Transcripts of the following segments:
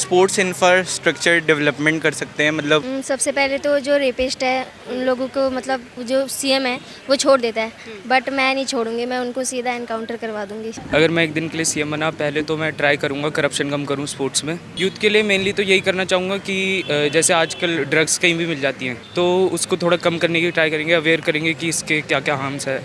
Sports infrastructure development कर सकते हैं, मतलब सबसे पहले तो जो रेपिस्ट है उन लोगों को, मतलब जो सीएम है वो छोड़ देता है, बट मैं नहीं छोड़ूंगी, मैं उनको सीधा एनकाउंटर करवा दूंगी। अगर मैं एक दिन के लिए सीएम बना, पहले तो मैं ट्राई करूंगा करप्शन कम करूं स्पोर्ट्स में। यूथ के लिए मेनली तो यही करना चाहूँगा कि जैसे आजकल ड्रग्स कहीं भी मिल जाती हैं, तो उसको थोड़ा कम करने की ट्राई करेंगे, अवेयर करेंगे कि इसके क्या क्या हार्म्स है।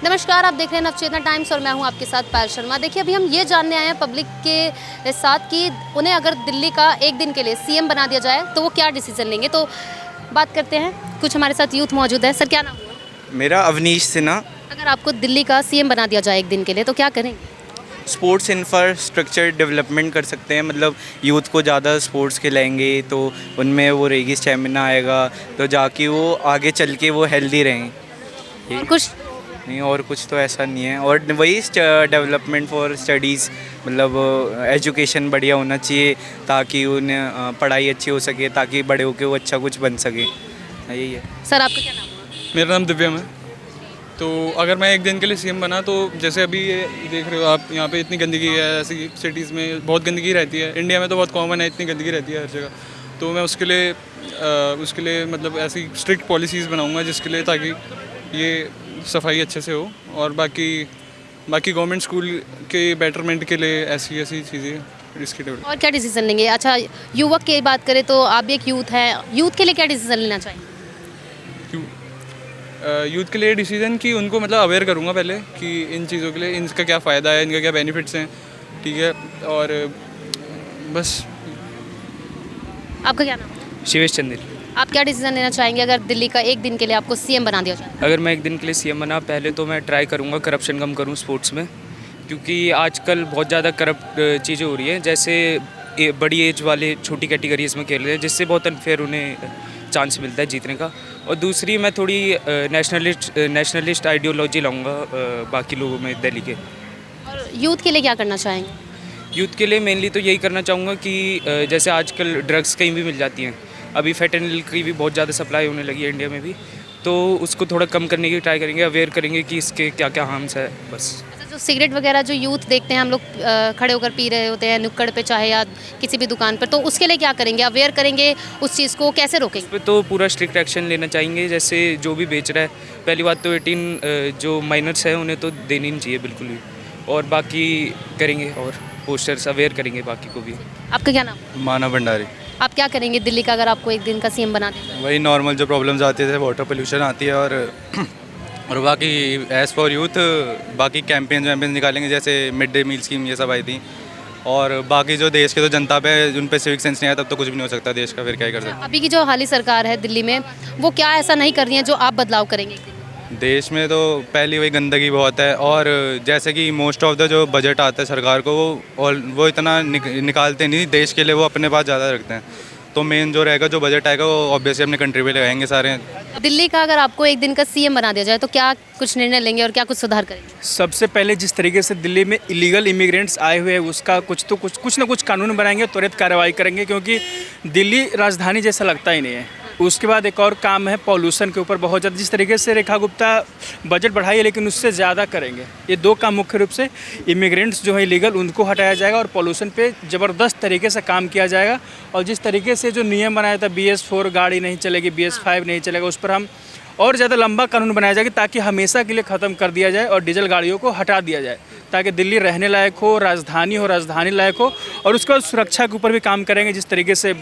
नमस्कार, आप देख रहे हैं नवचेतना टाइम्स और मैं हूं आपके साथ पायल शर्मा। देखिए, अभी हम ये जानने आए हैं पब्लिक के साथ कि उन्हें अगर दिल्ली का एक दिन के लिए सीएम बना दिया जाए तो वो क्या डिसीजन लेंगे। तो बात करते हैं, कुछ हमारे साथ यूथ मौजूद है। सर, क्या नाम हुआ? मेरा अवनीश सिन्हा। अगर आपको दिल्ली का सीएम बना दिया जाए एक दिन के लिए तो क्या करेंगे? स्पोर्ट्स इंफ्रास्ट्रक्चर डेवलपमेंट कर सकते हैं, मतलब यूथ को ज़्यादा स्पोर्ट्स खिलाएंगे तो उनमें वो रहेगी, स्टेमिना आएगा, तो जाके वो आगे चल के वो हेल्दी रहेंगे। और कुछ नहीं, और कुछ तो ऐसा नहीं है। और वही डेवलपमेंट फॉर स्टडीज़, मतलब एजुकेशन बढ़िया होना चाहिए ताकि उन्हें पढ़ाई अच्छी हो सके, ताकि बड़े होकर वो अच्छा कुछ बन सके। यही है। सर, आपका क्या नाम हुआ? मेरा नाम दिव्यम है। तो अगर मैं एक दिन के लिए सीएम बना तो जैसे अभी ये देख रहे हो आप, यहाँ पे इतनी गंदगी है, ऐसी सिटीज़ में बहुत गंदगी रहती है। इंडिया में तो बहुत कॉमन है, इतनी गंदगी रहती है हर जगह। तो मैं उसके लिए मतलब ऐसी स्ट्रिक्ट पॉलिसीज़ बनाऊँगा जिसके लिए, ताकि ये सफाई अच्छे से हो। और बाकी गवर्नमेंट स्कूल के बेटरमेंट के लिए ऐसी चीज़ें इसकी डेवलप। और क्या डिसीजन लेंगे? अच्छा, युवक की बात करें तो आप भी एक यूथ हैं, यूथ के लिए क्या डिसीजन लेना चाहेंगे? यूथ के लिए डिसीजन कि उनको मतलब अवेयर करूँगा पहले कि इन चीज़ों के लिए इनका क्या फ़ायदा है, इनका क्या बेनिफिट्स हैं, ठीक है। और बस। आपका क्या नाम है? शिवेश चंदेल। आप क्या डिसीजन लेना चाहेंगे अगर दिल्ली का एक दिन के लिए आपको सीएम बना दिया जाए? अगर मैं एक दिन के लिए सीएम बना, पहले तो मैं ट्राई करूंगा करप्शन कम करूं स्पोर्ट्स में, क्योंकि आजकल बहुत ज़्यादा करप्ट चीज़ें हो रही हैं। जैसे बड़ी एज वाले छोटी कैटेगरीज में खेल रहे हैं, जिससे बहुत अनफेयर उन्हें चांस मिलता है जीतने का। और दूसरी, मैं थोड़ी नेशनलिस्ट आइडियोलॉजी लाऊंगा बाकी लोगों में दिल्ली के। और यूथ के लिए क्या करना चाहेंगे? यूथ के लिए मेनली तो यही करना चाहूँगा कि जैसे आजकल ड्रग्स कहीं भी मिल जाती हैं, अभी फेंटेनिल की भी बहुत ज़्यादा सप्लाई होने लगी है इंडिया में भी, तो उसको थोड़ा कम करने की ट्राई करेंगे, अवेयर करेंगे कि इसके क्या क्या हार्म्स है। बस। अच्छा, जो सिगरेट वगैरह जो यूथ देखते हैं हम लोग खड़े होकर पी रहे होते हैं नुक्कड़ पे चाहे या किसी भी दुकान पर, तो उसके लिए क्या करेंगे? अवेयर करेंगे, उस चीज़ को कैसे रोकेंगे? इस पे तो पूरा स्ट्रिक्ट एक्शन लेना चाहेंगे। जैसे जो भी बेच रहा है, पहली बात तो 18 जो माइनर्स हैं उन्हें तो देनी नहीं चाहिए बिल्कुल भी। और बाकी करेंगे और पोस्टर्स अवेयर करेंगे बाकी को भी। आपका क्या नाम? मानव भंडारी। आप क्या करेंगे दिल्ली का अगर आपको एक दिन का सीएम बना दिया जाए? वही नॉर्मल जो प्रॉब्लम्स आती है, वाटर पोल्यूशन आती है, और बाकी एज़ फॉर यूथ बाकी कैंपेन्स निकालेंगे, जैसे मिड डे मील स्कीम ये सब आई थी। और बाकी जो देश के जो जनता पे उन पे सिविक सेंस नहीं आया, तब तो कुछ भी नहीं हो सकता देश का, फिर क्या ही कर सकते। अभी की जो हाली सरकार है दिल्ली में, वो क्या ऐसा नहीं कर रही है जो आप बदलाव करेंगे? देश में तो पहली वही गंदगी बहुत है, और जैसे कि मोस्ट ऑफ द जो बजट आता है सरकार को, वो इतना निकालते नहीं देश के लिए, वो अपने पास ज़्यादा रखते हैं। तो मेन जो रहेगा, जो बजट आएगा, वो ऑब्वियसली अपने कंट्री पे लगाएंगे सारे। दिल्ली का अगर आपको एक दिन का सीएम बना दिया जाए तो क्या कुछ निर्णय लेंगे और क्या कुछ सुधार करेंगे? सबसे पहले जिस तरीके से दिल्ली में इलीगल इमिग्रेंट्स आए हुए हैं, उसका कुछ ना कुछ कानून बनाएंगे, त्वरित कार्रवाई करेंगे, क्योंकि दिल्ली राजधानी जैसा लगता ही नहीं है। उसके बाद एक और काम है पॉल्यूशन के ऊपर बहुत ज़्यादा। जिस तरीके से रेखा गुप्ता बजट बढ़ाई है, लेकिन उससे ज़्यादा करेंगे। ये दो काम मुख्य रूप से, इमिग्रेंट्स जो है इलीगल, उनको हटाया जाएगा, और पॉल्यूशन पे ज़बरदस्त तरीके से काम किया जाएगा। और जिस तरीके से जो नियम बनाया था, BS4 गाड़ी नहीं चलेगी, BS5 नहीं चलेगा, उस पर हम और ज़्यादा लंबा कानून बनाया जाएगा, ताकि हमेशा के लिए ख़त्म कर दिया जाए और डीजल गाड़ियों को हटा दिया जाए, ताकि दिल्ली रहने लायक हो, राजधानी लायक हो। और उसके बाद सुरक्षा के ऊपर भी काम करेंगे। जिस तरीके से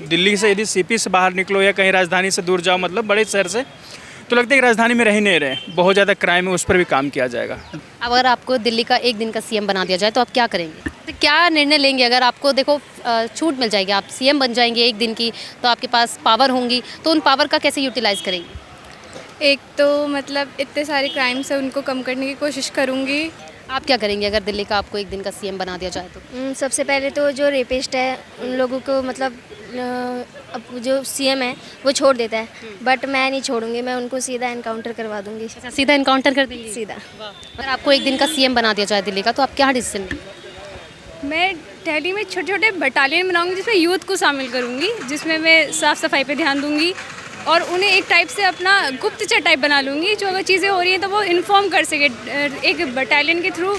दिल्ली से यदि CP से बाहर निकलो या कहीं राजधानी से दूर जाओ, मतलब बड़े शहर से, तो लगता है कि राजधानी में रह ही नहीं रहे, बहुत ज़्यादा क्राइम है, उस पर भी काम किया जाएगा। अगर आपको दिल्ली का एक दिन का सीएम बना दिया जाए तो आप क्या करेंगे? तो क्या निर्णय लेंगे? अगर आपको देखो छूट मिल जाएगी, आप सीएम बन जाएंगे एक दिन की, तो आपके पास पावर होंगी, तो उन पावर का कैसे यूटिलाइज़ करेंगे? एक तो मतलब इतने सारे क्राइम्स है, उनको कम करने की कोशिश करूँगी। आप क्या करेंगे अगर दिल्ली का आपको एक दिन का सीएम बना दिया जाए तो? सबसे पहले तो जो रेपिस्ट है उन लोगों को, मतलब अब जो सीएम है वो छोड़ देता है, बट मैं नहीं छोड़ूंगी, मैं उनको सीधा एनकाउंटर करवा दूंगी। अच्छा, सीधा एनकाउंटर कर देंगे? सीधा। अगर आपको एक दिन का सीएम बना दिया जाए दिल्ली का, तो आप क्या डिसीजन लेंगे? मैं दिल्ली में छोटे छोटे बटालियन बनाऊंगी, जिसमें यूथ को शामिल करूंगी, जिसमें मैं साफ़ सफाई पे ध्यान दूंगी और उन्हें एक टाइप से अपना गुप्तचर टाइप बना लूँगी, जो अगर चीज़ें हो रही हैं तो वो इन्फॉर्म कर सके, एक बटालियन के थ्रू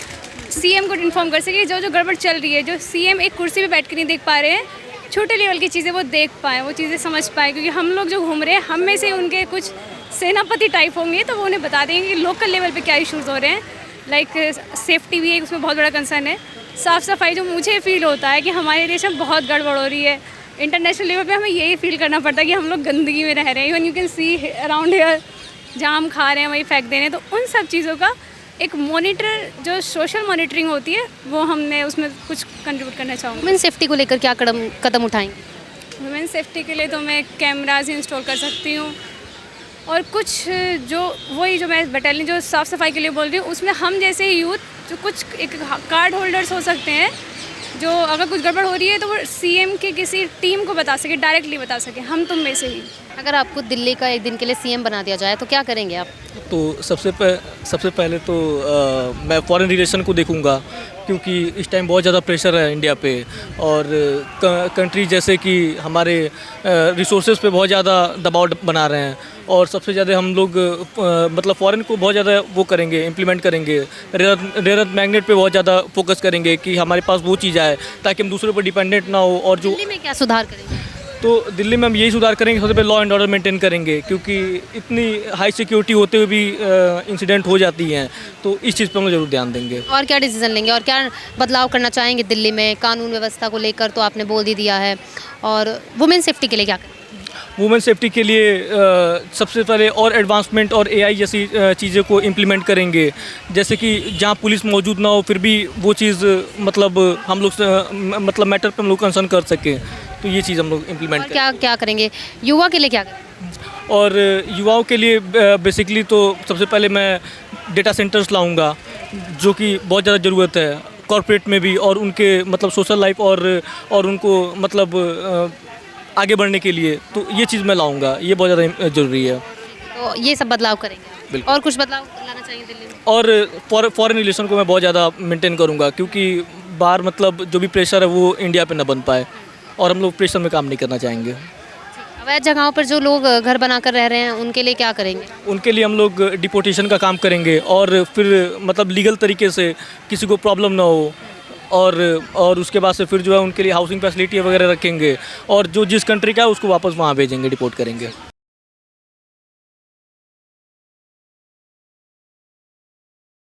सीएम को इन्फॉर्म कर सके जो जो गड़बड़ चल रही है, जो सीएम एक कुर्सी पे बैठ कर नहीं देख पा रहे हैं, छोटे लेवल की चीज़ें वो देख पाएँ, वो चीज़ें समझ पाएँ, क्योंकि हम लोग जो घूम रहे हैं हम में से उनके कुछ सेनापति टाइप होंगे, तो वो उन्हें बता देंगे कि लोकल लेवल पे क्या इश्यूज़ हो रहे हैं। लाइक सेफ्टी भी एक उसमें बहुत बड़ा कंसर्न है, साफ़ सफाई जो मुझे फील होता है कि हमारे देश में बहुत गड़बड़ हो रही है। इंटरनेशनल लेवल पे हमें यही फील करना पड़ता है कि हम लोग गंदगी में रह रहे हैं। Even you can see around here, जहाँ हम खा रहे हैं वही फेंक दे रहे हैं। तो उन सब चीज़ों का एक मॉनिटर, जो सोशल मॉनिटरिंग होती है, वो हमने उसमें कुछ कंट्रीब्यूट करना चाहूँगी। वुमेन सेफ्टी को लेकर क्या कदम उठाएंगे? वुमेन सेफ्टी के लिए तो मैं कैमराज इंस्टॉल कर सकती हूँ, और कुछ जो वही जो मैं बटालियन जो साफ़ सफाई के लिए बोल रही हूँ, उसमें हम जैसे यूथ जो कुछ एक कार्ड होल्डर्स हो सकते हैं, जो अगर कुछ गड़बड़ हो रही है तो वो सीएम के किसी टीम को बता सके, डायरेक्टली बता सके, हम तुम में से ही। अगर आपको दिल्ली का एक दिन के लिए सीएम बना दिया जाए तो क्या करेंगे आप? तो सबसे पहले तो मैं फॉरेन रिलेशन को देखूंगा, क्योंकि इस टाइम बहुत ज़्यादा प्रेशर है इंडिया पे, और कंट्री जैसे कि हमारे रिसोर्सेज पे बहुत ज़्यादा दबाव बना रहे हैं, और सबसे ज़्यादा हम लोग मतलब फॉरेन को बहुत ज़्यादा वो करेंगे, इम्प्लीमेंट करेंगे, रेयर अर्थ मैग्नेट पे बहुत ज़्यादा फोकस करेंगे कि हमारे पास वो चीज़ आए ताकि हम दूसरों पर डिपेंडेंट ना हो। और जो दिल्ली में क्या सुधार करेंगे? तो दिल्ली में हम यही सुधार करेंगे, सबसे पहले लॉ एंड ऑर्डर मेंटेन करेंगे, क्योंकि इतनी हाई सिक्योरिटी होते हुए भी इंसिडेंट हो जाती हैं, तो इस चीज़ पर हम ज़रूर ध्यान देंगे। और क्या डिसीजन लेंगे और क्या बदलाव करना चाहेंगे दिल्ली में? कानून व्यवस्था को लेकर तो आपने बोल ही दिया है, और वुमेन सेफ्टी के लिए क्या करें? वुमेन सेफ्टी के लिए सबसे पहले और एडवांसमेंट और एआई जैसी चीज़ें को इम्प्लीमेंट करेंगे, जैसे कि जहाँ पुलिस मौजूद ना हो फिर भी वो चीज़ मतलब हम लोग मतलब मैटर पर हम लोग कंसर्न कर सकें, तो ये चीज़ हम लोग इम्प्लीमेंट करें। क्या क्या करेंगे युवा के लिए, क्या करेंगे? और युवाओं के लिए बेसिकली तो सबसे पहले मैं डेटा सेंटर्स लाऊंगा, जो कि बहुत ज़्यादा ज़रूरत है कॉर्पोरेट में भी, और उनके मतलब सोशल लाइफ और उनको मतलब आगे बढ़ने के लिए, तो ये चीज़ मैं लाऊंगा, ये बहुत ज़्यादा ज़रूरी है। तो ये सब बदलाव करेंगे बिल्कुल। और कुछ बदलाव लाना चाहिए दिल्ली में? और फॉरेन रिलेशन को मैं बहुत ज़्यादा मेंटेन करूंगा, क्योंकि बाहर मतलब जो भी प्रेशर है वो इंडिया पे ना बन पाए, और हम लोग प्रेशर में काम नहीं करना चाहेंगे। अवैध जगहों पर जो लोग घर बनाकर रह रहे हैं उनके लिए क्या करेंगे? उनके लिए हम लोग डिपोटेशन का काम करेंगे, और फिर मतलब लीगल तरीके से किसी को प्रॉब्लम ना हो, और उसके बाद से फिर जो है उनके लिए हाउसिंग फैसिलिटी वगैरह रखेंगे, और जो जिस कंट्री का है उसको वापस वहाँ भेजेंगे, डिपोर्ट करेंगे।